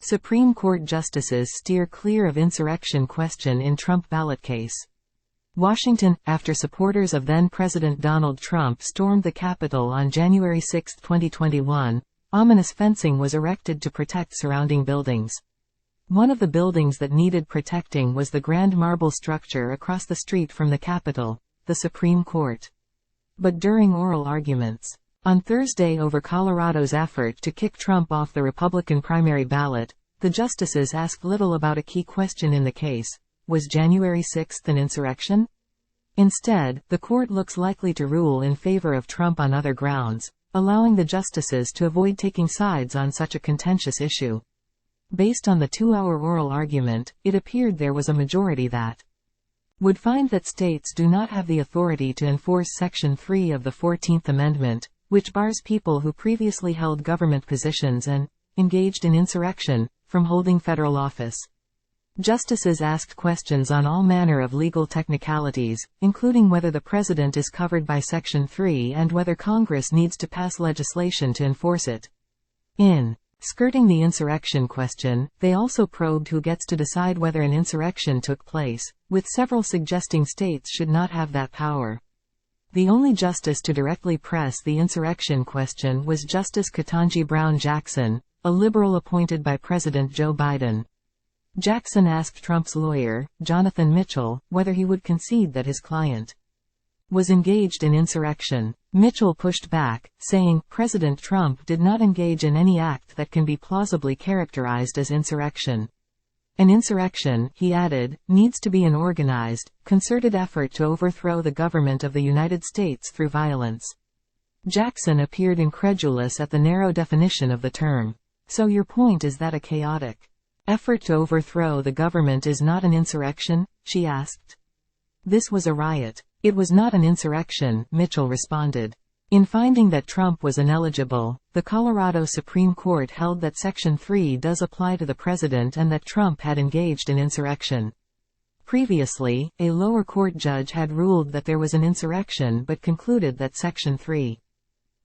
Supreme Court justices steer clear of insurrection question in Trump ballot case. Washington, after supporters of then-President Donald Trump stormed the Capitol on January 6, 2021, ominous fencing was erected to protect surrounding buildings. One of the buildings that needed protecting was the grand marble structure across the street from the Capitol, the Supreme Court. But during oral arguments on Thursday over Colorado's effort to kick Trump off the Republican primary ballot, the justices asked little about a key question in the case: was January 6 an insurrection? Instead, the court looks likely to rule in favor of Trump on other grounds, allowing the justices to avoid taking sides on such a contentious issue. Based on the 2-hour oral argument, it appeared there was a majority that would find that states do not have the authority to enforce Section 3 of the 14th Amendment, which bars people who previously held government positions and engaged in insurrection from holding federal office. Justices asked questions on all manner of legal technicalities, including whether the president is covered by Section 3 and whether Congress needs to pass legislation to enforce it. In skirting the insurrection question, they also probed who gets to decide whether an insurrection took place, with several suggesting states should not have that power. The only justice to directly press the insurrection question was Justice Ketanji Brown Jackson, a liberal appointed by President Joe Biden. Jackson asked Trump's lawyer, Jonathan Mitchell, whether he would concede that his client was engaged in insurrection. Mitchell pushed back, saying, President Trump did not engage in any act that can be plausibly characterized as insurrection. An insurrection, he added, needs to be an organized, concerted effort to overthrow the government of the United States through violence. Jackson appeared incredulous at the narrow definition of the term. So your point is that a chaotic effort to overthrow the government is not an insurrection? She asked. This was a riot. It was not an insurrection, Mitchell responded. In finding that Trump was ineligible, the Colorado Supreme Court held that Section 3 does apply to the president and that Trump had engaged in insurrection. Previously, a lower court judge had ruled that there was an insurrection but concluded that Section 3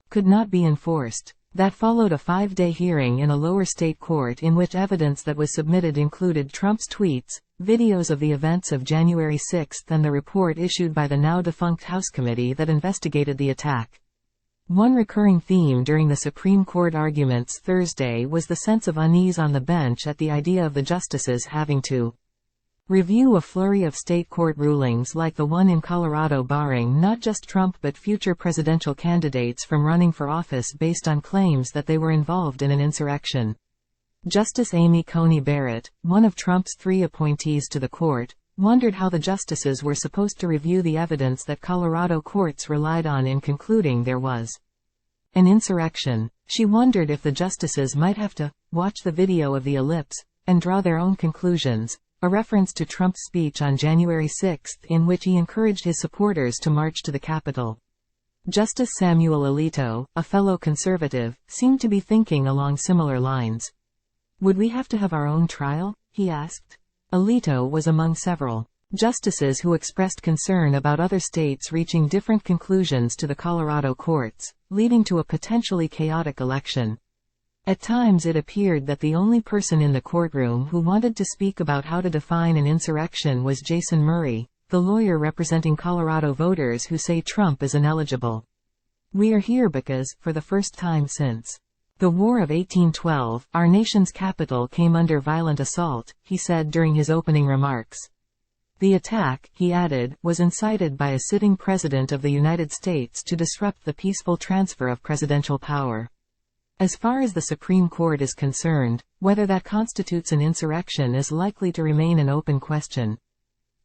could not be enforced. That followed a 5-day hearing in a lower state court in which evidence that was submitted included Trump's tweets, videos of the events of January 6 and the report issued by the now-defunct House committee that investigated the attack. One recurring theme during the Supreme Court arguments Thursday was the sense of unease on the bench at the idea of the justices having to review a flurry of state court rulings like the one in Colorado barring not just Trump but future presidential candidates from running for office based on claims that they were involved in an insurrection. Justice Amy Coney Barrett, one of Trump's 3 appointees to the court, wondered how the justices were supposed to review the evidence that Colorado courts relied on in concluding there was an insurrection. She wondered if the justices might have to watch the video of the ellipse and draw their own conclusions, a reference to Trump's speech on January 6 in which he encouraged his supporters to march to the Capitol. Justice Samuel Alito, a fellow conservative, seemed to be thinking along similar lines. Would we have to have our own trial? He asked. Alito was among several justices who expressed concern about other states reaching different conclusions to the Colorado courts, leading to a potentially chaotic election. At times it appeared that the only person in the courtroom who wanted to speak about how to define an insurrection was Jason Murray, the lawyer representing Colorado voters who say Trump is ineligible. We are here because, for the first time since the War of 1812, our nation's capital came under violent assault, he said during his opening remarks. The attack, he added, was incited by a sitting president of the United States to disrupt the peaceful transfer of presidential power. As far as the Supreme Court is concerned, whether that constitutes an insurrection is likely to remain an open question.